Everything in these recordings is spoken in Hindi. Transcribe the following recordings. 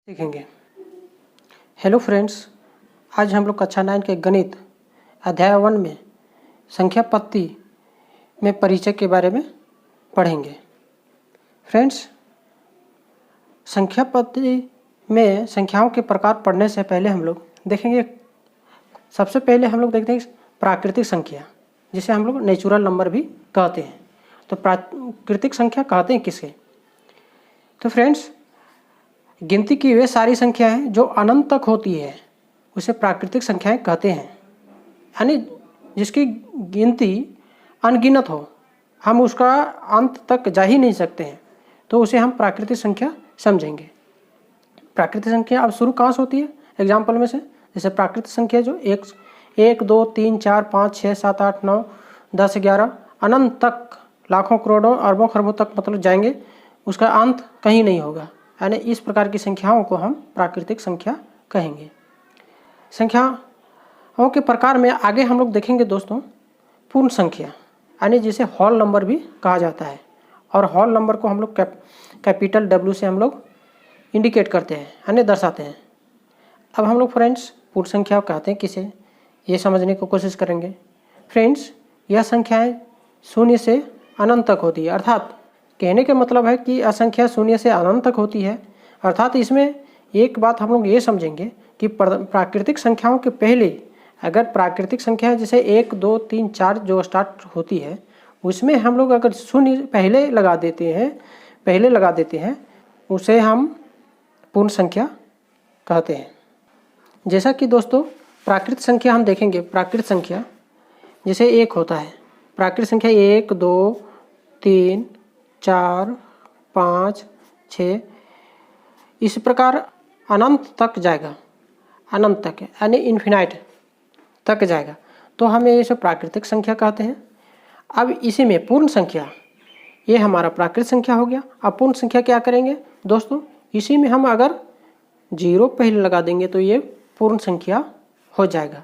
सीखेंगे। हेलो फ्रेंड्स, आज हम लोग कक्षा 9 के गणित अध्याय 1 में संख्या पत्ती में परिचय के बारे में पढ़ेंगे। फ्रेंड्स, संख्या पत्ती में संख्याओं के प्रकार पढ़ने से पहले हम लोग देखेंगे, सबसे पहले हम लोग देखते हैं प्राकृतिक संख्या, जिसे हम लोग नेचुरल नंबर भी कहते हैं। तो प्राकृतिक संख्या कहते हैं किसे? तो फ्रेंड्स, गिनती की वे सारी संख्याएं जो अनंत तक होती है उसे प्राकृतिक संख्याएं कहते हैं। यानी जिसकी गिनती अनगिनत हो, हम उसका अंत तक जा ही नहीं सकते हैं, तो उसे हम प्राकृतिक संख्या समझेंगे। प्राकृतिक संख्या अब शुरू कहाँ से होती है? एग्जाम्पल में से, जैसे प्राकृतिक संख्या जो 1 2 3 4 5 6 7 8 9 10 11 अनंत तक, लाखों करोड़ों अरबों खरबों तक मतलब जाएंगे, उसका अंत कहीं नहीं होगा। यानी इस प्रकार की संख्याओं को हम प्राकृतिक संख्या कहेंगे। संख्याओं के प्रकार में आगे हम लोग देखेंगे दोस्तों पूर्ण संख्या, यानी जिसे होल नंबर भी कहा जाता है। और होल नंबर को हम लोग कैपिटल W से हम लोग इंडिकेट करते हैं, यानी दर्शाते हैं। अब हम लोग फ्रेंड्स पूर्ण संख्या कहते हैं किसे, ये समझने की कोशिश करेंगे। फ्रेंड्स, यह संख्याएं शून्य से अनंत तक होती है, अर्थात कहने का मतलब है कि असंख्या शून्य से अनंत तक होती है। अर्थात इसमें एक बात हम लोग ये समझेंगे कि प्राकृतिक संख्याओं के पहले अगर प्राकृतिक संख्या जैसे 1 2 3 4 जो स्टार्ट होती है, उसमें हम लोग अगर शून्य पहले लगा देते हैं उसे हम पूर्ण संख्या कहते हैं। जैसा कि दोस्तों प्राकृतिक संख्या हम देखेंगे, प्राकृतिक संख्या जैसे 1 होता है, प्राकृतिक संख्या 1 2 3 4 5 6 इस प्रकार अनंत तक जाएगा, अनंत तक यानी इन्फिनाइट तक जाएगा, तो हमें ये सब प्राकृतिक संख्या कहते हैं। अब इसी में पूर्ण संख्या, ये हमारा प्राकृतिक संख्या हो गया। अब पूर्ण संख्या क्या करेंगे दोस्तों, इसी में हम अगर 0 पहले लगा देंगे तो ये पूर्ण संख्या हो जाएगा।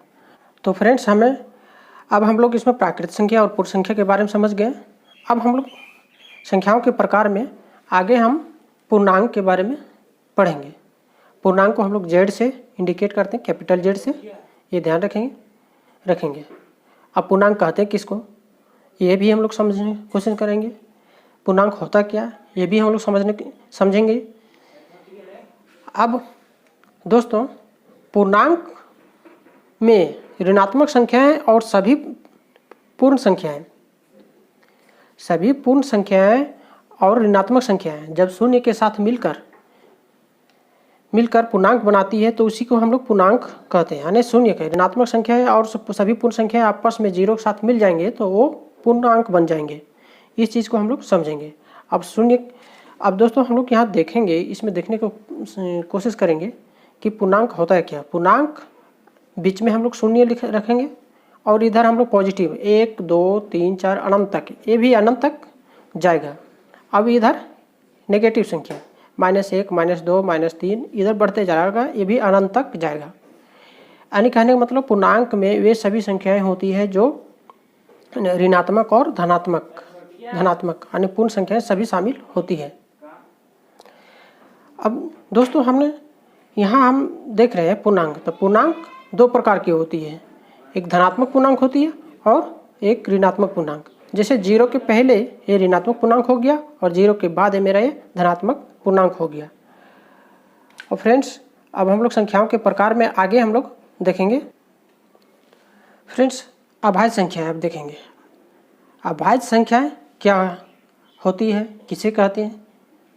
तो फ्रेंड्स, अब हम लोग इसमें प्राकृतिक संख्या और पूर्ण संख्या के बारे में समझ गए। अब हम लोग संख्याओं के प्रकार में आगे हम पूर्णांक के बारे में पढ़ेंगे। पूर्णांक को हम लोग Z से इंडिकेट करते हैं, कैपिटल Z से, ये ध्यान रखेंगे। अब पूर्णांक कहते हैं किसको, ये भी हम लोग समझने की कोशिश करेंगे। पूर्णांक होता क्या, ये भी हम लोग समझेंगे। अब दोस्तों पूर्णांक में ऋणात्मक संख्याएं और सभी पूर्ण संख्याएं और ऋणात्मक संख्याएं जब शून्य के साथ मिलकर पूर्णांक बनाती है तो उसी को हम लोग पूर्णांक कहते हैं। यानी शून्य के ऋणात्मक संख्याएं और सभी पूर्ण संख्याएं आपस में 0 के साथ मिल जाएंगे तो वो पूर्णांक बन जाएंगे। इस चीज़ को हम लोग समझेंगे। अब दोस्तों हम लोग यहाँ देखेंगे, इसमें देखने को कोशिश करेंगे कि पूर्णांक होता है क्या। पूर्णांक बीच में हम लोग शून्य रखेंगे और इधर हम लोग पॉजिटिव 1 2 3 4 अनंत तक, ये भी अनंत तक जाएगा। अब इधर नेगेटिव संख्या -1 -2 -3 इधर बढ़ते जाएगा, ये भी अनंत तक जाएगा। यानी कहने का मतलब पूर्णांक में वे सभी संख्याएं होती है जो ऋणात्मक और धनात्मक यानी पूर्ण संख्याएं सभी शामिल होती है। अब दोस्तों हम देख रहे हैं पूर्णांक। तो पूर्णांक 2 प्रकार की होती है, एक धनात्मक पूर्णांक होती है और एक ऋणात्मक पूर्णांक। जैसे 0 के पहले ये ऋणात्मक पूर्णांक हो गया और 0 के बाद ये मेरा ये धनात्मक पूर्णांक हो गया। और फ्रेंड्स, अब हम लोग संख्याओं के प्रकार में आगे हम लोग देखेंगे। फ्रेंड्स, अभाज्य संख्याएं अब देखेंगे। अभाज्य संख्याएं क्या होती है, किसे कहते हैं,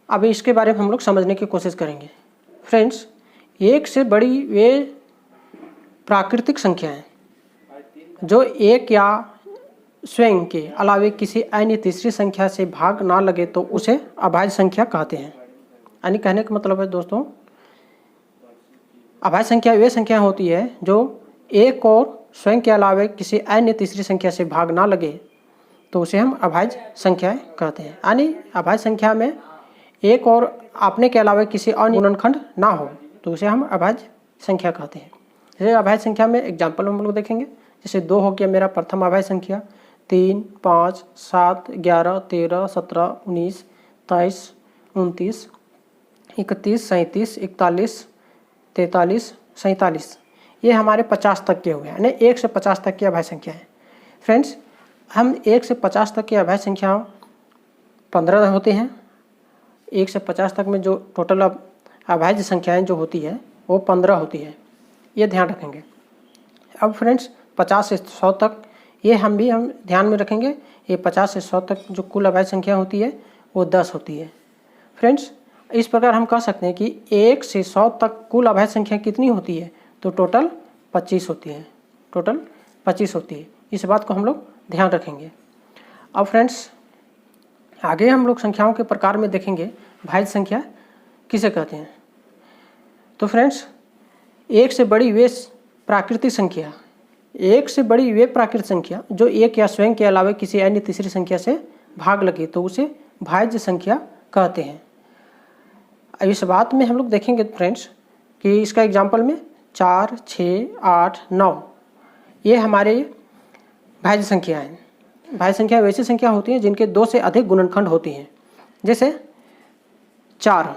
अब इसके बारे में हम लोग समझने की कोशिश करेंगे। फ्रेंड्स, एक से बड़ी वे प्राकृतिक संख्याएं जो एक या स्वयं के अलावे किसी अन्य तीसरी संख्या से भाग ना लगे तो उसे अभाज्य संख्या कहते हैं। यानी कहने का मतलब है दोस्तों, अभाज्य संख्या वे संख्या होती है जो एक और स्वयं के अलावे किसी अन्य तीसरी संख्या से भाग ना लगे तो उसे हम अभाज्य संख्याएं कहते हैं। यानी अभाज्य संख्या में एक और अपने के अलावा किसी अन्य गुणनखंड ना हो तो उसे हम अभाज्य संख्या कहते हैं। जैसे अभाज्य संख्या में एग्जाम्पल हम लोग देखेंगे, जैसे 2 हो गया मेरा प्रथम अभाज्य संख्या, 3 5 7 11 13 17 19 23 29 31, 37, 41, 43, 47, ये हमारे 50 तक के हुए हैं, यानी 1 से 50 तक की अभाज्य संख्या है। फ्रेंड्स, हम 1 से 50 तक की अभाज्य संख्या 15 होती हैं। 1 से 50 तक में जो टोटल अभाज्य संख्याएं जो होती है वो 15 होती है, ये ध्यान रखेंगे। अब फ्रेंड्स 50 से 100 तक ये हम ध्यान में रखेंगे। ये 50 से 100 तक जो कुल अभाज्य संख्या होती है वो 10 होती है। फ्रेंड्स, इस प्रकार हम कह सकते हैं कि 1 से 100 तक कुल अभाज्य संख्या कितनी होती है, तो टोटल 25 होती है, टोटल 25 होती है। इस बात को हम लोग ध्यान रखेंगे। अब फ्रेंड्स, आगे हम लोग संख्याओं के प्रकार में देखेंगे भाज्य संख्या किसे कहते हैं। तो फ्रेंड्स, एक से बड़ी वे प्राकृतिक संख्या, एक से बड़ी वे प्राकृतिक संख्या जो एक या स्वयं के अलावा किसी अन्य तीसरी संख्या से भाग लगे तो उसे भाज्य संख्या कहते हैं। इस बात में हम लोग देखेंगे फ्रेंड्स कि इसका एग्जाम्पल में 4, 6, 8, 9 ये हमारे भाज्य संख्या हैं। भाज्य संख्या वैसी संख्या होती हैं जिनके 2 से अधिक गुणनखंड होती हैं। जैसे 4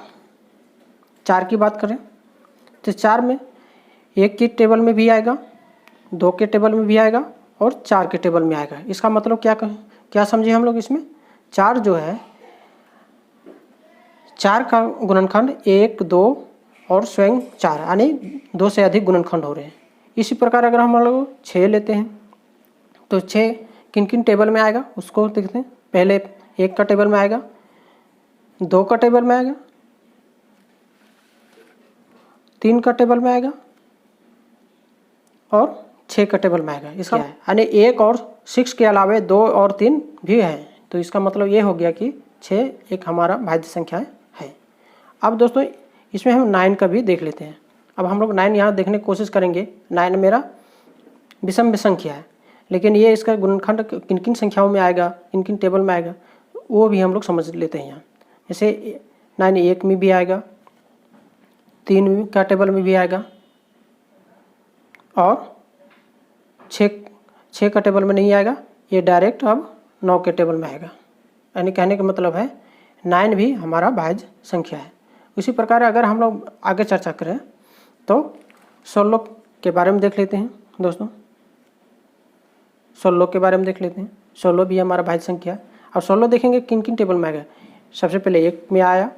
की बात करें तो 4 में 1 के टेबल में भी आएगा, 2 के टेबल में भी आएगा और 4 के टेबल में आएगा। इसका मतलब क्या समझे हम लोग इसमें, 4 जो है 4 का गुणनखंड 1, 2 और स्वयं 4, यानी 2 से अधिक गुणनखंड हो रहे हैं। इसी प्रकार अगर हम लोग 6 लेते हैं तो 6 किन किन टेबल में आएगा उसको देखते हैं। पहले 1 का टेबल में आएगा, 2 का टेबल में आएगा, 3 का टेबल में आएगा और 6 का टेबल में आएगा। इसका यानी 1 और 6 के अलावा 2 और 3 भी है। तो इसका मतलब ये हो गया कि 6 एक हमारा भाज्य संख्या है। अब दोस्तों इसमें हम 9 का भी देख लेते हैं। अब हम लोग 9 यहाँ देखने की कोशिश करेंगे। 9 मेरा विषम संख्या है, लेकिन ये इसका गुणनखंड किन किन संख्याओं में आएगा, किन किन टेबल में आएगा, वो भी हम लोग समझ लेते हैं यहाँ। जैसे 9 1 में भी आएगा, 3 का टेबल में भी आएगा और 6 का टेबल में नहीं आएगा। ये डायरेक्ट अब 9 के टेबल में आएगा। यानी कहने का मतलब है 9 भी हमारा भाज्य संख्या है। उसी प्रकार अगर हम लोग आगे चर्चा करें तो 16 के बारे में देख लेते हैं दोस्तों। 16 के बारे में देख लेते हैं। 16 भी हमारा भाज्य संख्या है। और 16 देखेंगे किन किन टेबल में आएगा। सबसे पहले 1 में आया,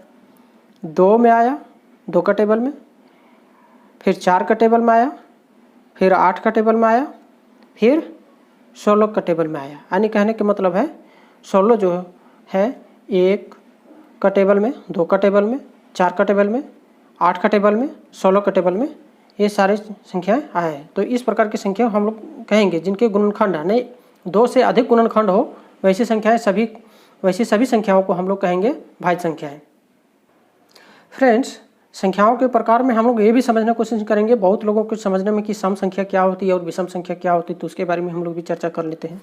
2 में आया, 2 का टेबल में, फिर 4 का टेबल में आया, फिर 8 का टेबल में आया, फिर 16 का टेबल में आया। यानी कहने का मतलब है 16 जो है 1 का टेबल में, 2 का टेबल में, 4 का टेबल में, 8 का टेबल में, 16 का टेबल में, ये सारी संख्याएं आए हैं। तो इस प्रकार की संख्या हम लोग कहेंगे जिनके गुणनखंड नहीं 2 से अधिक गुणनखंड हो, वैसी सभी संख्याओं को हम लोग कहेंगे भाज्य संख्याएं। फ्रेंड्स, संख्याओं के प्रकार में हम लोग ये भी समझने की कोशिश करेंगे, बहुत लोगों को समझने में कि सम संख्या क्या होती है और विषम संख्या क्या होती है, तो उसके बारे में हम लोग भी चर्चा कर लेते हैं।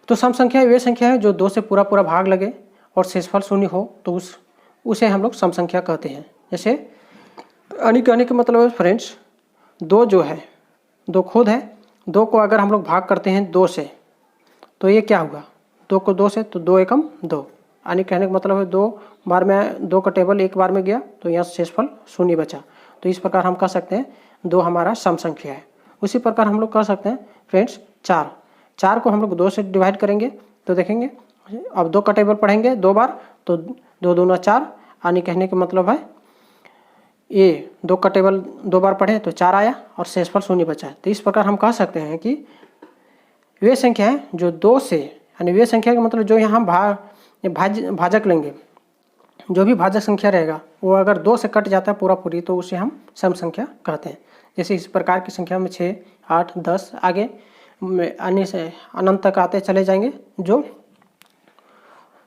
तो सम संख्या वे संख्या है जो 2 से पूरा भाग लगे और शेषफल 0 हो, तो उसे हम लोग सम संख्या कहते हैं। जैसे कहने का मतलब है फ्रेंड्स, 2 जो है 2 खुद है, 2 को अगर हम लोग भाग करते हैं 2 से तो ये क्या हुआ, 2 को 2 से तो 2 एकम 2। यानी कहने का मतलब है 2 बार में 2 का टेबल एक बार में गया तो यहाँ शेषफल 0 बचा। तो इस प्रकार हम कह सकते हैं 2 हमारा सम संख्या है। उसी प्रकार हम लोग कह सकते हैं फ्रेंड्स 4 को हम लोग 2 से डिवाइड करेंगे तो देखेंगे अब 2 का टेबल पढ़ेंगे 2 बार तो 2 दूना 4। यानी कहने का मतलब है ये 2 का टेबल 2 बार पढ़े तो 4 आया और शेषफल 0 बचा। तो इस प्रकार हम कह सकते हैं कि वे संख्या है जो 2 से, यानी वे संख्या का मतलब जो यहाँ भाजक लेंगे, जो भी भाजक संख्या रहेगा वो अगर 2 से कट जाता है पूरी तो उसे हम सम संख्या कहते हैं। जैसे इस प्रकार की संख्या में 6, 8, 10 आगे अन्य से अनंत तक आते चले जाएंगे जो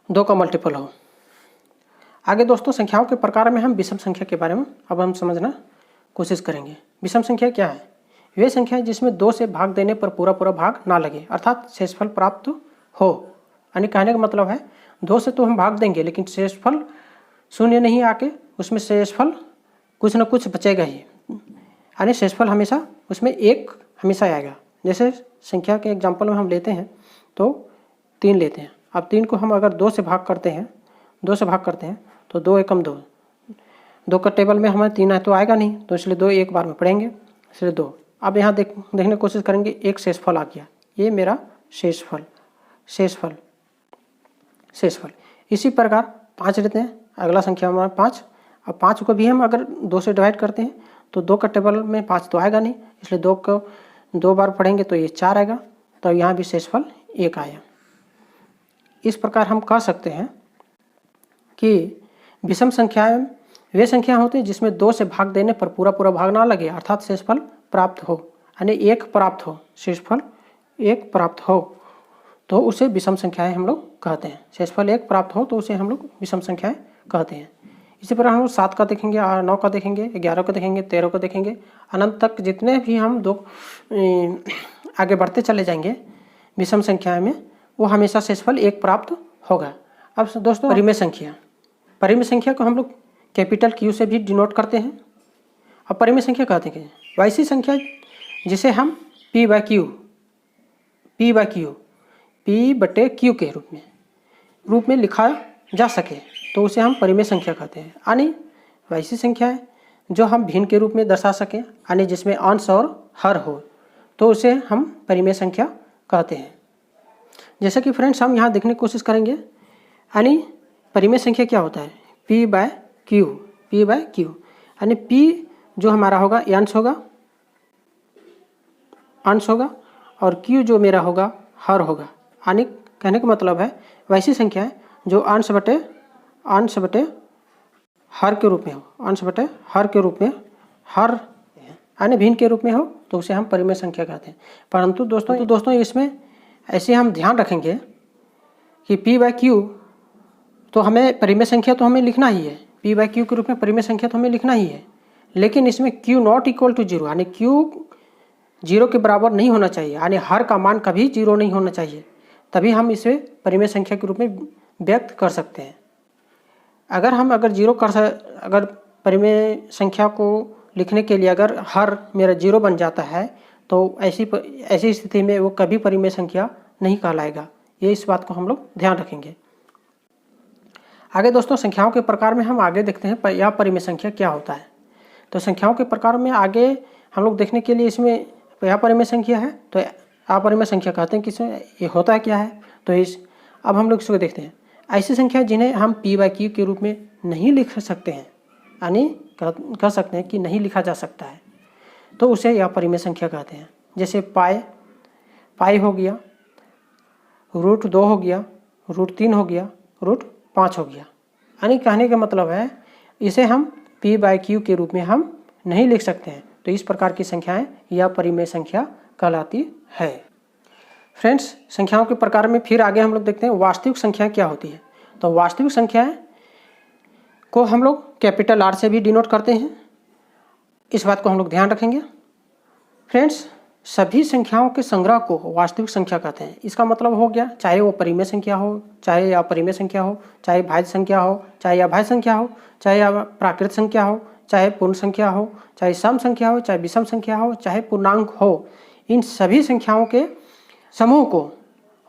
2 का मल्टीपल हो। आगे दोस्तों संख्याओं के प्रकार में हम विषम संख्या के बारे में अब हम समझना कोशिश करेंगे। विषम संख्या क्या है? वे संख्या जिसमें 2 से भाग देने पर पूरा भाग ना लगे, अर्थात शेषफल प्राप्त हो। यानी कहने का मतलब है 2 से तो हम भाग देंगे लेकिन शेषफल 0 नहीं आके उसमें शेषफल कुछ न कुछ बचेगा ही। यानी शेषफल हमेशा उसमें 1 हमेशा आएगा। जैसे संख्या के एग्जाम्पल में हम लेते हैं तो 3 लेते हैं। अब 3 को हम अगर 2 से भाग करते हैं तो 2 एकम 2, 2 का टेबल में हमें 3 है तो आएगा नहीं, तो इसलिए 2 एक बार में पढ़ेंगे, इसलिए 2। अब यहाँ देखने की कोशिश करेंगे, एक शेषफल आ गया, ये मेरा शेषफल। इसी प्रकार 5 लेते हैं, अगला संख्या हमारा 5। अब 5 को भी हम अगर 2 से डिवाइड करते हैं तो 2 का टेबल में 5 तो आएगा नहीं, इसलिए 2 को 2 बार पढ़ेंगे तो ये 4 आएगा, तो यहाँ भी शेषफल 1 आया। इस प्रकार हम कह सकते हैं कि विषम संख्याएं वे संख्या होती है जिसमें 2 से भाग देने पर पूरा भाग ना लगे, अर्थात शेषफल प्राप्त हो, यानी 1 प्राप्त हो, शेषफल 1 प्राप्त हो तो उसे विषम संख्याएं हम लोग कहते हैं। शेषफल 1 प्राप्त हो तो उसे हम लोग विषम संख्याएं कहते हैं। इसी प्रकार हम 7 का देखेंगे, 9 का देखेंगे, 11 का देखेंगे, 13 का देखेंगे, अनंत तक जितने भी हम आगे बढ़ते चले जाएंगे विषम संख्याएं में, वो हमेशा शेषफल 1 प्राप्त होगा। अब दोस्तों परिमेय संख्या को हम लोग कैपिटल Q से भी डिनोट करते हैं। अब परिमेय संख्या कहते हैं वैसी संख्या जिसे हम P बटे Q के रूप में लिखा जा सके तो उसे हम परिमेय संख्या कहते हैं। यानी वैसी संख्या है जो हम भिन्न के रूप में दर्शा सकें, यानी जिसमें अंश और हर हो, तो उसे हम परिमेय संख्या कहते हैं। जैसे कि फ्रेंड्स हम यहाँ देखने की कोशिश करेंगे, यानी परिमेय संख्या क्या होता है, P बाय Q, यानी P जो हमारा होगा ये अंश होगा और Q जो मेरा होगा हर होगा। यानी कहने का मतलब है वैसी संख्या है जो अंश बटे हर के रूप में हो, हर यानी भिन्न के रूप में हो, तो उसे हम परिमेय संख्या कहते हैं। परंतु दोस्तों इसमें ऐसे हम ध्यान रखेंगे कि P बाय Q तो हमें परिमेय संख्या तो हमें लिखना ही है, P बाय Q के रूप में परिमेय संख्या तो हमें लिखना ही है, लेकिन इसमें Q नॉट इक्वल टू 0, यानी Q 0 के बराबर नहीं होना चाहिए, यानी हर का मान कभी 0 नहीं होना चाहिए, तभी हम इसे परिमेय संख्या के रूप में व्यक्त कर सकते हैं। अगर परिमेय संख्या को लिखने के लिए अगर हर मेरा 0 बन जाता है तो ऐसी स्थिति में वो कभी परिमेय संख्या नहीं कहलाएगा। ये इस बात को हम लोग ध्यान रखेंगे। आगे दोस्तों संख्याओं के प्रकार में हम आगे देखते हैं यह परिमेय संख्या क्या होता है। तो संख्याओं के प्रकार में आगे हम लोग देखने के लिए इसमें यह परिमेय संख्या है, तो अपरिमेय संख्या कहते हैं कि इसमें ये होता है क्या है। तो अब हम लोग इसको देखते हैं, ऐसी संख्या जिन्हें हम P बाय Q के रूप में नहीं लिख सकते हैं, यानी कह सकते हैं कि नहीं लिखा जा सकता है, तो उसे यह परिमेय संख्या कहते हैं। जैसे पाई हो गया, √2 हो गया, √3 हो गया, √5 हो गया। यानी कहने का मतलब है इसे हम P बाय Q के रूप में हम नहीं लिख सकते हैं, तो इस प्रकार की संख्याएं यह परिमेय संख्या कहलाती है। फ्रेंड्स संख्याओं के प्रकार में फिर आगे हम लोग देखते हैं वास्तविक संख्या क्या होती है। तो वास्तविक संख्याएं को हम लोग कैपिटल R से भी डिनोट करते हैं, इस बात को हम लोग ध्यान रखेंगे। फ्रेंड्स सभी संख्याओं के संग्रह को वास्तविक संख्या कहते हैं। इसका मतलब हो गया चाहे वो परिमेय संख्या हो, चाहे अपरिमेय संख्या हो, चाहे भाज्य संख्या हो, चाहे अभाज्य संख्या हो, चाहे प्राकृत संख्या हो, चाहे पूर्ण संख्या हो, चाहे सम संख्या हो, चाहे विषम संख्या हो, चाहे पूर्णांक हो, इन सभी संख्याओं के समूह को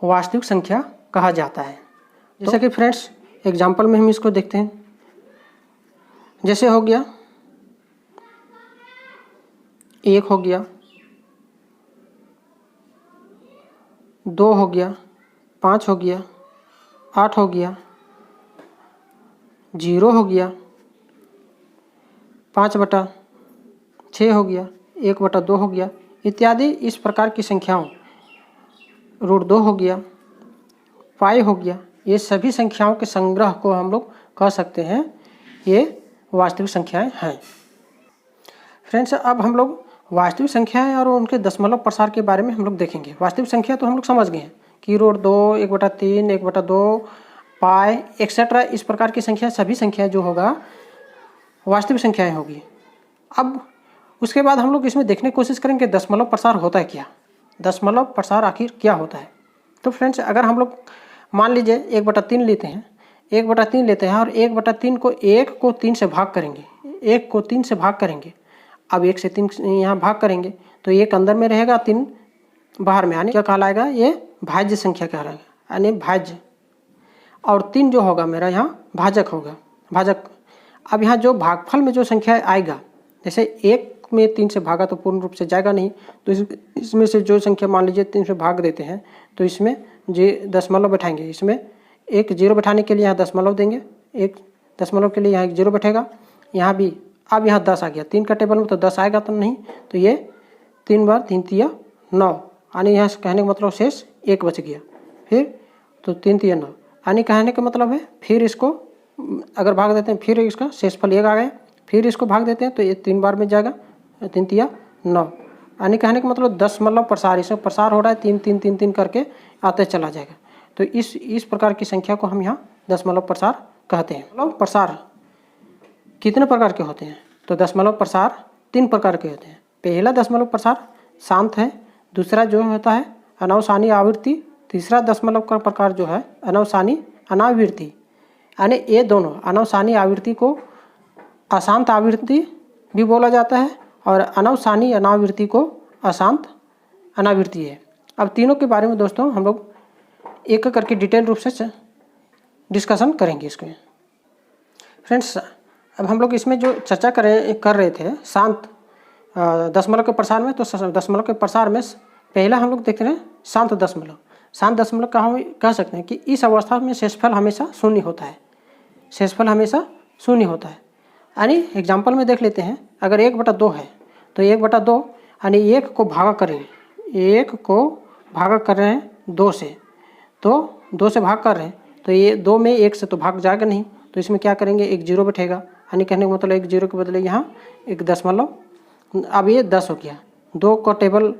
वास्तविक संख्या कहा जाता है। जैसे कि फ्रेंड्स एग्जाम्पल में हम इसको देखते हैं, जैसे हो गया 1 हो गया, 2 हो गया, 5 हो गया, 8 हो गया, 0 हो गया, 5/6 हो गया, 1/2 हो गया इत्यादि। इस प्रकार की संख्याओं √2 हो गया, पाई हो गया, ये सभी संख्याओं के संग्रह को हम लोग कह सकते हैं ये वास्तविक संख्याएं हैं। फ्रेंड्स अब हम लोग वास्तविक संख्याएं और उनके दशमलव प्रसार के बारे में हम लोग देखेंगे। वास्तविक संख्या तो हम लोग समझ गए हैं कि √2, 1/3, 1/2, पाई एक्सेट्रा, इस प्रकार की संख्या सभी संख्याएं जो होगा वास्तविक संख्याएं होगी। अब उसके बाद हम लोग इसमें देखने की कोशिश करेंगे दशमलव प्रसार होता है क्या, दशमलव प्रसार आखिर क्या होता है। तो फ्रेंड्स अगर हम लोग मान लीजिए 1/3 लेते हैं, 1/3 लेते हैं और 1/3 को 1 को 3 से भाग करेंगे, 1 को 3 से भाग करेंगे। अब 1 से 3 यहाँ भाग करेंगे तो 1 अंदर में रहेगा, 3 बाहर में, यानी क्या कहलाएगा ये भाज्य संख्या कहलाएगा, यानी भाज्य। और 3 जो होगा मेरा यहाँ भाजक होगा, भाजक। अब यहाँ जो भागफल में जो संख्या आएगा, जैसे 1 में 3 से भागा तो पूर्ण रूप से जाएगा नहीं, तो इसमें से जो संख्या मान लीजिए 3 से भाग देते हैं तो इसमें जे दशमलव बैठाएंगे, इसमें एक जीरो बैठाने के लिए यहाँ दशमलव देंगे, एक दशमलव के लिए यहाँ एक जीरो बैठेगा, यहाँ भी। अब यहाँ 10 आ गया 3 का टेबल में, तो 10 आएगा तो नहीं, तो ये 3 बार 3 तिया 9, यानी यहाँ कहने का मतलब शेष 1 बच गया। फिर तो 3 तिया 9, यानी कहने का मतलब है फिर इसको अगर भाग देते हैं फिर इसका शेषफल 1 आ गया, फिर इसको भाग देते हैं तो ये 3 बार में जाएगा, 3 तिया 9, यानी कहने का मतलब दशमलव प्रसार, इसमें प्रसार हो रहा है 3 3 3 3 करके आते चला जाएगा। तो इस प्रकार की संख्या को हम यहाँ दशमलव प्रसार कहते हैं। दशमलव प्रसार कितने प्रकार के होते हैं? तो दशमलव प्रसार 3 प्रकार के होते हैं। पहला दशमलव प्रसार शांत है, दूसरा जो होता है अनवसानी आवृत्ति, तीसरा दशमलव का प्रकार जो है अनवसानी अनावृत्ति। यानी ये दोनों अनवसानी आवृत्ति को अशांत आवृत्ति भी बोला जाता है और अनवसानी अनावृत्ति को अशांत अनावृत्ति है। अब तीनों के बारे में दोस्तों हम लोग एक एक करके डिटेल रूप से डिस्कशन करेंगे इसमें। फ्रेंड्स, अब हम लोग इसमें जो चर्चा कर रहे थे शांत दशमलव के प्रसार में, तो दशमलव के प्रसार में पहला हम लोग देख रहे हैं शांत दशमलव। शांत दशमलव का हम कह सकते हैं कि इस अवस्था में शेषफल हमेशा शून्य होता है, शेषफल हमेशा शून्य होता है। यानी एग्जाम्पल में देख लेते हैं, अगर 1/2 है तो 1/2 यानी 1 को भागा करेंगे, 1 को भागा कर रहे हैं 2 से, तो 2 से भाग कर रहे हैं तो ये 2 में 1 से तो भाग जाएगा नहीं, तो इसमें क्या करेंगे एक जीरो बैठेगा, यानी कहने का मतलब एक जीरो के बदले यहाँ एक दशमलव। अब ये 10 हो गया, 2 को टेबल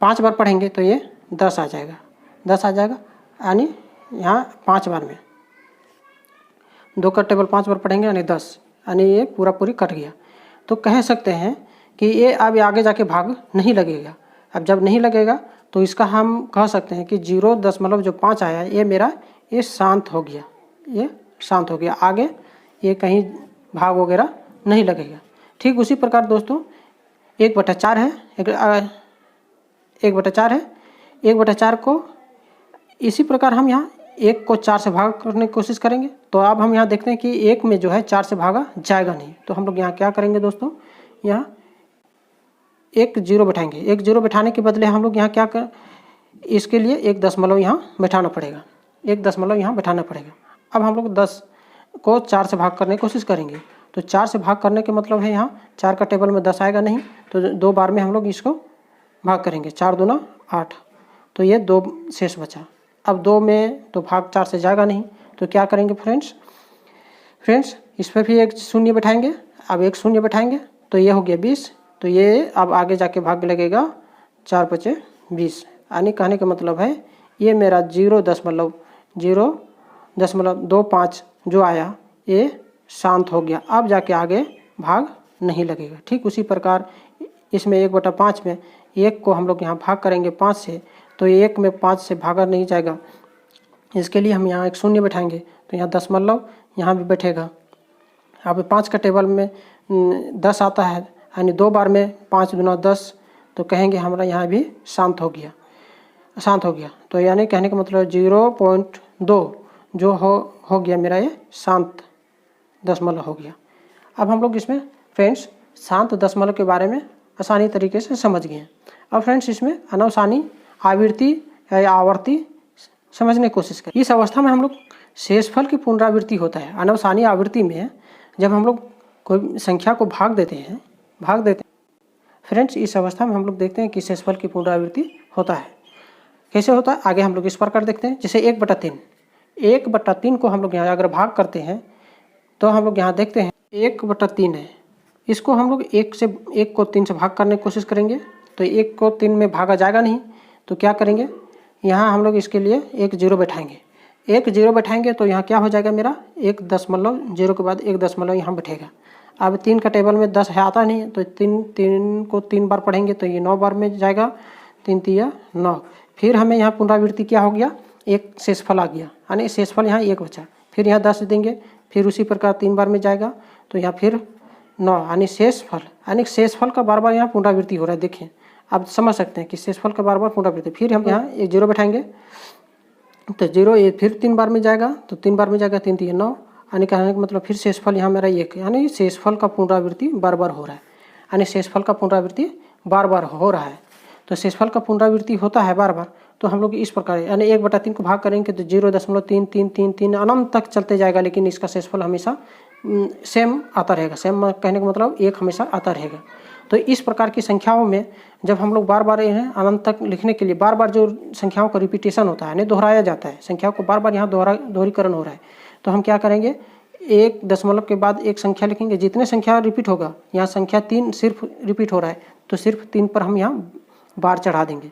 5 बार पढ़ेंगे तो ये 10 आ जाएगा, 10 आ जाएगा, यानी यहाँ 5 बार में 2 का टेबल 5 बार पढ़ेंगे यानी 10, यानी ये पूरा पूरी कट गया। तो कह सकते हैं कि ये अब आगे जाके भाग नहीं लगेगा। अब जब नहीं लगेगा तो इसका हम कह सकते हैं कि 0.5 आया ये मेरा ये शांत हो गया, ये शांत हो गया, आगे ये कहीं भाग वगैरह नहीं लगेगा। ठीक उसी प्रकार दोस्तों 1/4 है, 1/4 है, 1/4 को इसी प्रकार हम यहाँ 1 को 4 से भाग करने की कोशिश करेंगे। तो अब हम यहाँ देखते हैं कि 1 में जो है 4 से भागा जाएगा नहीं, तो हम लोग यहाँ क्या करेंगे दोस्तों, यहाँ एक जीरो बैठाएंगे। एक जीरो बैठाने के बदले हम लोग यहाँ क्या कर, इसके लिए एक दशमलव यहाँ बैठाना पड़ेगा, एक दशमलव यहाँ बैठाना पड़ेगा। अब हम लोग 10 को 4 से भाग करने की कोशिश करेंगे, तो 4 से भाग करने के मतलब है यहाँ 4 का टेबल में 10 आएगा नहीं, तो 2 बार में हम लोग इसको भाग करेंगे, 4 दूना 8, तो ये 2 शेष बचा। अब 2 में तो भाग 4 से जाएगा नहीं, तो क्या करेंगे फ्रेंड्स इस पर भी एक शून्य बैठाएंगे। अब एक शून्य बैठाएंगे तो ये हो गया 20, तो ये अब आगे जाके भाग लगेगा 4 × 20, यानी कहने का मतलब है ये मेरा 0.025 जो आया ये शांत हो गया, अब जाके आगे भाग नहीं लगेगा। ठीक उसी प्रकार इसमें 1/5 में 1 को हम लोग यहाँ भाग करेंगे 5 से, तो 1 में 5 से भागा नहीं जाएगा, इसके लिए हम यहाँ एक शून्य बैठाएंगे, तो यहाँ दशमलव यहाँ भी बैठेगा। अब 5 का टेबल में 10 आता है, यानी 2 बार में 5 दूना 10, तो कहेंगे हमारा यहाँ भी शांत हो गया, शांत हो गया। तो यानी कहने का मतलब 0.2 जो हो गया मेरा ये शांत दशमलव हो गया। अब हम लोग इसमें फ्रेंड्स शांत दशमलव के बारे में आसानी तरीके से समझ गए हैं। अब फ्रेंड्स इसमें अनवसानी आवृत्ति या आवर्ती समझने की कोशिश करें। इस अवस्था में हम लोग शेषफल की पुनरावृत्ति होता है। अनवसानी आवृत्ति में जब हम लोग कोई संख्या को भाग देते हैं फ्रेंड्स, इस अवस्था में हम लोग देखते हैं कि शेषफल की पुनरावृत्ति होता है। कैसे होता है आगे हम लोग इस प्रकार देखते हैं। जैसे 1/3 को हम लोग यहाँ अगर भाग करते हैं तो हम लोग यहाँ देखते हैं 1/3 है, इसको हम लोग 1 को 3 से भाग करने की कोशिश करेंगे, तो 1 को 3 में भागा जाएगा नहीं, तो क्या करेंगे यहाँ हम लोग इसके लिए एक जीरो बैठाएंगे। एक जीरो बैठाएंगे तो यहाँ क्या हो जाएगा मेरा 1.0 के बाद 1 दशमलव यहाँ बैठेगा। अब 3 का टेबल में 10 है आता नहीं, तो 3 को 3 बार पढ़ेंगे तो ये 9 बार में जाएगा, 3 तिया 9। फिर हमें यहाँ पुनरावृत्ति क्या हो गया, एक शेषफल आ गया, यानी शेषफल यहाँ 1 बचा, फिर यहाँ 10 देंगे, फिर उसी प्रकार 3 बार में जाएगा, तो यहाँ फिर 9, यानी शेषफल का बार बार यहाँ पुनरावृत्ति हो रहा है। देखिए आप समझ सकते हैं कि शेषफल का बार बार पुनरावृत्ति। फिर हम यहाँ एक जीरो बैठाएंगे तो जीरो ये फिर 3 बार में जाएगा, तो 3 बार में जाएगा 3 तिया 9, यानी कहने का मतलब फिर शेषफल यहाँ मेरा 1, यानी शेषफल का पुनरावृत्ति बार बार हो रहा है, यानी शेषफल का पुनरावृत्ति बार बार हो रहा है। तो शेषफल का पुनरावृत्ति होता है बार बार, तो हम लोग इस प्रकार यानी 1/3 को भाग करेंगे तो 0.3333 अनंत तक चलते जाएगा, लेकिन इसका शेषफल हमेशा सेम आता रहेगा। सेम कहने का मतलब 1 हमेशा आता रहेगा। तो इस प्रकार की संख्याओं में जब हम लोग बार बार इन्हें अनंत तक लिखने के लिए बार बार जो संख्याओं का रिपीटेशन होता है यानी दोहराया जाता है, संख्याओं को बार बार यहाँ दोहरीकरण हो रहा है, तो हम क्या करेंगे, 1 दशमलव के बाद एक संख्या लिखेंगे। जितने संख्या रिपीट होगा, यहाँ संख्या 3 सिर्फ रिपीट हो रहा है तो सिर्फ 3 पर हम यहाँ बार चढ़ा देंगे,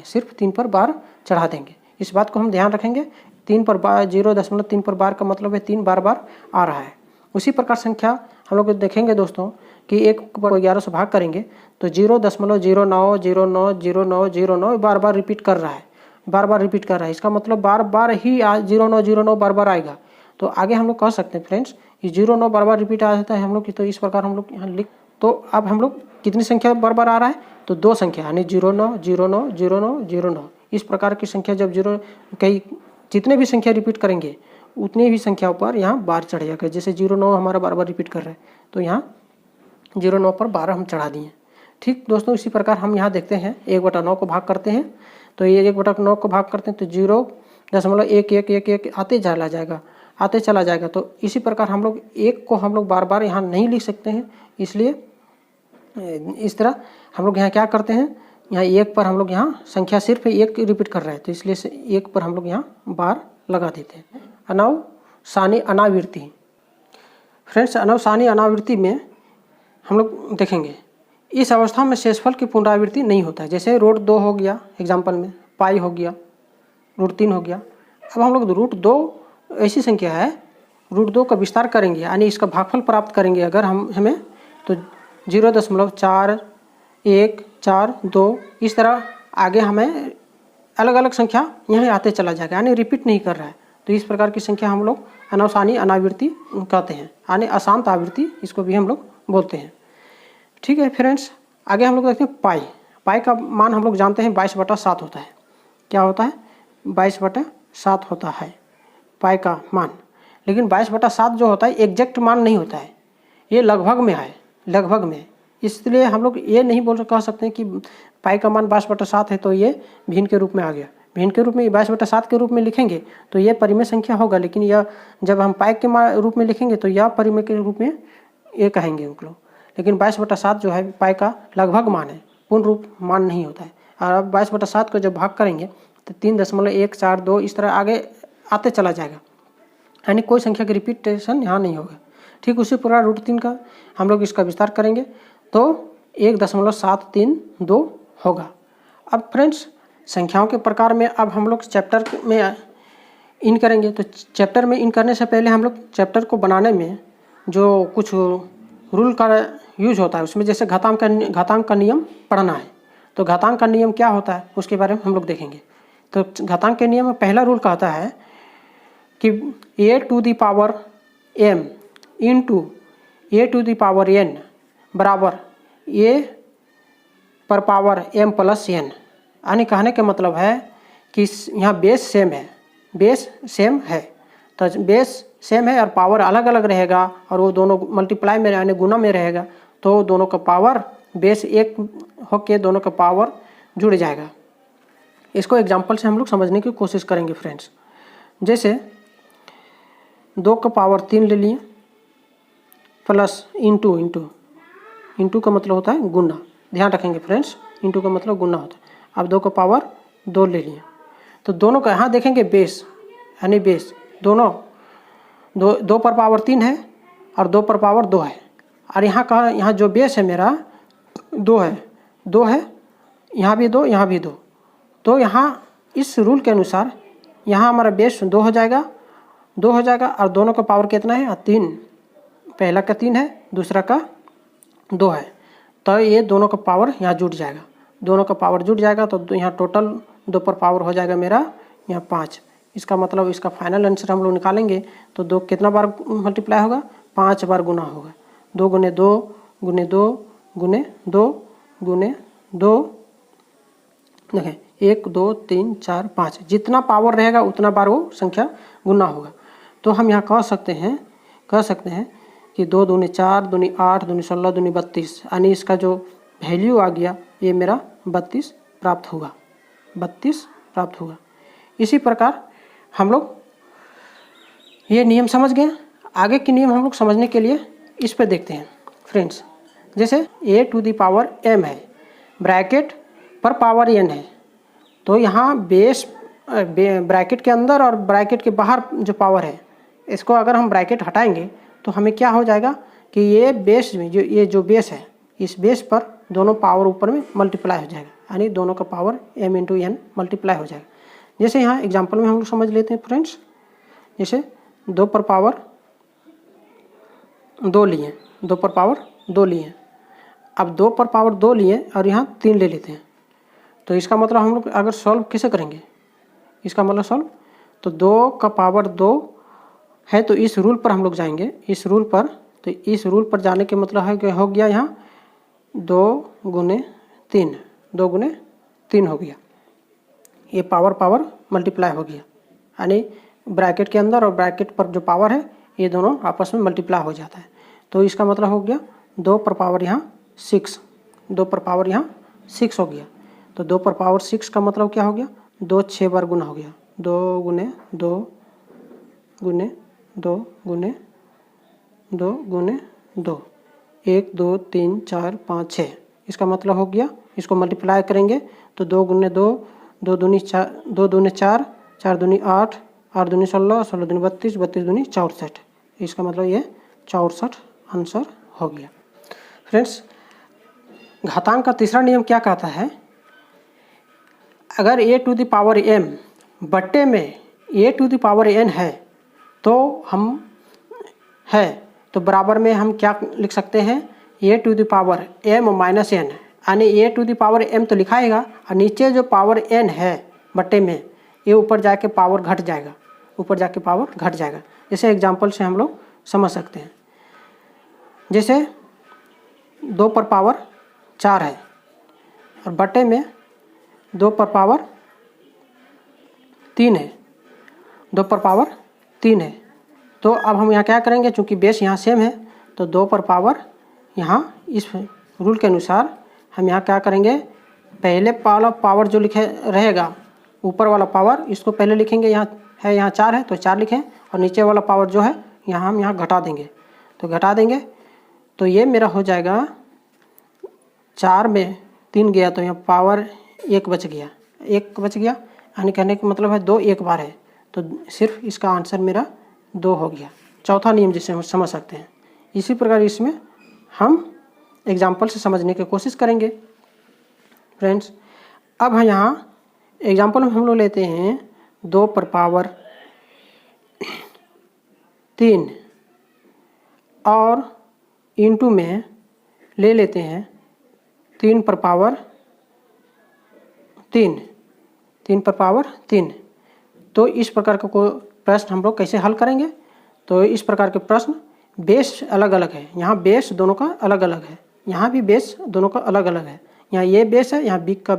सिर्फ 3 पर बार चढ़ा देंगे। इस बात को हम ध्यान रखेंगे। 3 पर बार 0.3 पर बार का मतलब है 3 बार बार आ रहा है। उसी प्रकार संख्या हम लोग देखेंगे दोस्तों कि 1 पर 11 से भाग करेंगे तो 0.09090909 बार बार रिपीट कर रहा है, इसका मतलब बार बार ही 0909 बार बार आएगा। तो आगे हम लोग कह सकते हैं फ्रेंड्स, ये 09 बार बार रिपीट आ जाता है हम लोग की, तो इस प्रकार हम लोग यहाँ लिख। तो अब हम लोग कितनी संख्या बार बार आ रहा है, तो 2 संख्या यानी 09090909। इस प्रकार की संख्या जब जितने भी संख्या रिपीट करेंगे उतनी भी संख्याओं पर यहाँ बार चढ़ जाएगा। जैसे 09 हमारा बार बार रिपीट कर रहा है तो यहाँ 09 पर 12 हम चढ़ा दिए। ठीक दोस्तों, इसी प्रकार हम यहाँ देखते हैं 1/9 को भाग करते हैं, तो ये 1/9 को भाग करते हैं तो 0.1111 आते चला जाएगा। तो इसी प्रकार हम लोग 1 को हम लोग बार बार यहाँ नहीं लिख सकते हैं, इसलिए इस तरह हम लोग यहाँ क्या करते हैं, यहाँ 1 पर हम लोग यहाँ संख्या सिर्फ 1 रिपीट कर रहा है तो इसलिए 1 पर हम लोग यहाँ बार लगा देते हैं। अनवसानी अनावृत्ति। फ्रेंड्स, अनवसानी अनावृत्ति में हम लोग देखेंगे इस अवस्था में शेषफल की पुनरावृत्ति नहीं होता है। जैसे √2 हो गया एग्जाम्पल में, पाई हो गया, √3 हो गया। अब हम लोग √2 ऐसी संख्या है, √2 का विस्तार करेंगे यानी इसका भागफल प्राप्त करेंगे अगर हमें तो 0.4142 इस तरह आगे हमें अलग अलग संख्या यहाँ आते चला जाएगा, यानी रिपीट नहीं कर रहा है। तो इस प्रकार की संख्या हम लोग अनवसानी अनावृत्ति कहते हैं, यानी अशांत आवृत्ति इसको भी हम लोग बोलते हैं। ठीक है फ्रेंड्स, आगे हम लोग देखते हैं पाई का मान हम लोग जानते हैं 22/7 होता है। क्या होता है, 22/7 होता है पाई का मान। लेकिन 22/7 जो होता है एग्जैक्ट मान नहीं होता है, ये लगभग में है, लगभग में। इसलिए हम लोग ये नहीं कह सकते हैं कि पाई का मान 22/7 है तो ये भिन्न के रूप में आ गया। भिन्न के रूप में 22/7 के रूप में लिखेंगे तो ये परिमेय संख्या होगा, लेकिन यह जब हम पाई के रूप में लिखेंगे तो यह परिमेय के रूप में ये कहेंगे उनको लोग। लेकिन 22/7 जो है पाई का लगभग मान है, पूर्ण रूप मान नहीं होता है। और अब 22/7 को जब भाग करेंगे तो 3.142 इस तरह आगे आते चला जाएगा, यानी कोई संख्या की रिपीटेशन यहाँ नहीं होगा। ठीक उसी प्रकार √3 का हम लोग इसका विस्तार करेंगे तो 1.732 होगा। अब फ्रेंड्स, संख्याओं के प्रकार में अब हम लोग चैप्टर में इन करेंगे। तो चैप्टर में इन करने से पहले हम लोग चैप्टर को बनाने में जो कुछ रूल का यूज होता है उसमें जैसे घातांक का नियम पढ़ना है। तो घातांक का नियम क्या होता है उसके बारे में हम लोग देखेंगे। तो घातांक के नियम में पहला रूल कहता है कि a⁴m इंटू a⁴n बराबर a⁴m+n। यानी कहने का मतलब है कि यहाँ बेस सेम है, तो बेस सेम है और पावर अलग अलग रहेगा और वो दोनों मल्टीप्लाई में यानी गुना में रहेगा, तो दोनों का पावर बेस 1 होके दोनों का पावर जुड़ जाएगा। इसको एग्जांपल से हम लोग समझने की कोशिश करेंगे फ्रेंड्स। जैसे 2 का पावर 3 ले लिए प्लस इंटू का मतलब होता है गुना, ध्यान रखेंगे फ्रेंड्स, इंटू का मतलब गुना होता है। अब 2 का पावर 2 ले लिए तो दोनों का यहाँ देखेंगे बेस, यानी बेस दोनों 2 पर पावर 3 है और 2 पर पावर 2 है। और यहाँ जो बेस है मेरा 2 है, यहाँ भी 2, यहाँ भी 2। तो यहाँ इस रूल के अनुसार यहाँ हमारा बेस 2 हो जाएगा और दोनों का पावर कितना है 3। पहला का 3 है, दूसरा का 2 है, तो ये दोनों का पावर यहाँ जुड़ जाएगा। दोनों का पावर जुड़ जाएगा तो यहाँ टोटल 2 पर पावर हो जाएगा मेरा यहाँ 5। इसका मतलब इसका फाइनल आंसर हम लोग निकालेंगे तो 2 कितना बार मल्टीप्लाई होगा, 5 बार गुना होगा। 2 गुने 2 गुने 2 गुने 2 गुने 2, देखें 1 2 3 4 5, जितना पावर रहेगा उतना बार वो संख्या गुना होगा। तो हम यहाँ कह सकते हैं कि 2 दूनी 4, दूनी 8, दूनी 16, दूनी 32, यानी इसका जो वैल्यू आ गया ये मेरा 32 प्राप्त हुआ, 32 प्राप्त हुआ। इसी प्रकार हम लोग ये नियम समझ गए। आगे के नियम हम लोग समझने के लिए इस पे देखते हैं फ्रेंड्स। जैसे a⁴m है, ब्रैकेट पर पावर n है, तो यहाँ बेस ब्रैकेट के अंदर और ब्रैकेट के बाहर जो पावर है, इसको अगर हम ब्रैकेट हटाएंगे तो हमें क्या हो जाएगा कि ये बेस में ये जो बेस है, इस बेस पर दोनों पावर ऊपर में मल्टीप्लाई हो जाएगा, यानी दोनों का पावर m × n मल्टीप्लाई हो जाएगा। जैसे यहाँ एग्जांपल में हम लोग समझ लेते हैं फ्रेंड्स। जैसे 2 पर पावर 2 लिए, 2 पर पावर 2 लिए। अब 2 पर पावर 2 लिए और यहाँ 3 ले लेते हैं, तो इसका मतलब हम लोग अगर सॉल्व कैसे करेंगे, इसका मतलब सॉल्व तो 2 का पावर 2 है, तो इस रूल पर हम लोग जाएंगे, इस रूल पर। तो इस रूल पर जाने के मतलब है कि हो गया यहाँ 2 × 3, 2 × 3 हो गया, ये पावर मल्टीप्लाई हो गया, यानी ब्रैकेट के अंदर और ब्रैकेट पर जो पावर है ये दोनों आपस में मल्टीप्लाई हो जाता है। तो इसका मतलब हो गया 2 पर पावर यहाँ 6, 2 पर पावर यहाँ 6 हो गया। तो 2 पर पावर 6 का मतलब क्या हो गया, 2 6 बार गुना हो गया, 2 × 2 × 2 × 2 × 2, 1 2 3 4 5 6। इसका मतलब हो गया, इसको मल्टीप्लाई करेंगे तो 2 × 2, 2 दूनी 4, 2 दूनी 4, 4 दूनी 8, 8 दूनी 16, 16 दूनी 32, 32 दूनी 64। इसका मतलब ये 64 आंसर हो गया। फ्रेंड्स, घातांक का तीसरा नियम क्या कहता है, अगर a⁴m बट्टे में a⁴n है तो हम है तो बराबर में हम क्या लिख सकते हैं, a⁴m - n, यानी a⁴m तो लिखाएगा और नीचे जो पावर n है बट्टे में, ये ऊपर जाके पावर घट जाएगा, ऊपर जाके पावर घट जाएगा। जैसे एग्जांपल से हम लोग समझ सकते हैं। जैसे 2 पर पावर 4 है और बट्टे में 2 पर पावर 3 है, 2 पर पावर 3 है। तो अब हम यहाँ क्या करेंगे, चूँकि बेस यहाँ सेम है तो 2 पर पावर यहाँ इस रूल के अनुसार हम यहाँ क्या करेंगे, पहले वाला पावर जो लिखे रहेगा, ऊपर वाला पावर इसको पहले लिखेंगे, यहाँ 4 है तो 4 लिखें, और नीचे वाला पावर जो है यहाँ हम यहाँ घटा देंगे, तो घटा देंगे तो ये मेरा हो जाएगा 4 में 3 गया तो यहाँ पावर 1 बच गया, 1 बच गया, यानी कहने का मतलब है 2 एक बार है, तो सिर्फ इसका आंसर मेरा 2 हो गया। चौथा नियम जिसे हम समझ सकते हैं। इसी प्रकार इसमें हम एग्जाम्पल से समझने की कोशिश करेंगे फ्रेंड्स। अब यहाँ एग्जाम्पल में हम लोग लेते हैं 2 पर पावर 3 और इंटू में ले लेते हैं 3 पर पावर 3, 3 पर पावर 3। तो इस प्रकार का कोई प्रश्न हम लोग कैसे हल करेंगे, तो इस प्रकार के प्रश्न बेस अलग अलग है, यहाँ बेस दोनों का अलग अलग है, यहाँ भी बेस दोनों का अलग अलग है, यहाँ ये बेस है, यहाँ बी का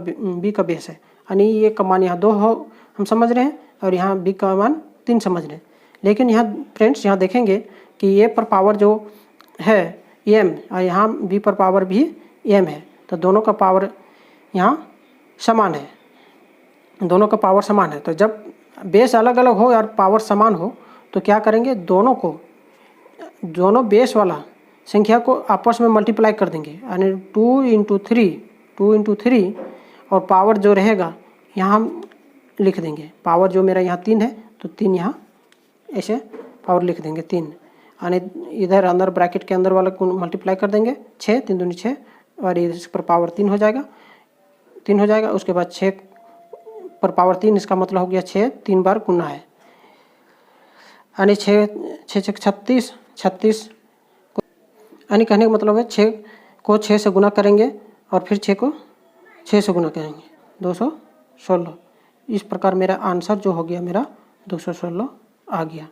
बेस है, यानी ये का मान यहाँ 2 हो हम समझ रहे हैं और यहाँ बी का मान 3 समझ रहे हैं। लेकिन यहाँ फ्रेंड्स यहाँ देखेंगे कि ए पर पावर जो है m और यहाँ बी पर पावर भी m है, तो दोनों का पावर यहाँ समान है, दोनों का पावर समान है। तो जब बेस अलग अलग हो और पावर समान हो तो क्या करेंगे, दोनों बेस वाला संख्या को आपस में मल्टीप्लाई कर देंगे, यानी 2 × 3 और पावर जो रहेगा यहाँ हम लिख देंगे, पावर जो मेरा यहाँ 3 है तो 3 यहाँ ऐसे पावर लिख देंगे 3, यानी इधर अंदर ब्रैकेट के अंदर वाला को मल्टीप्लाई कर देंगे 6, 3 दूनी 6 और इस पर पावर 3 हो जाएगा, उसके बाद 6 पर पावर 3, इसका मतलब हो गया 6 3 बार गुना है, यानी 6 36 यानी कहने का मतलब है 6 को 6 से गुना करेंगे और फिर 6 को 6 से गुना करेंगे, 216। इस प्रकार मेरा आंसर जो हो गया मेरा 216 आ गया।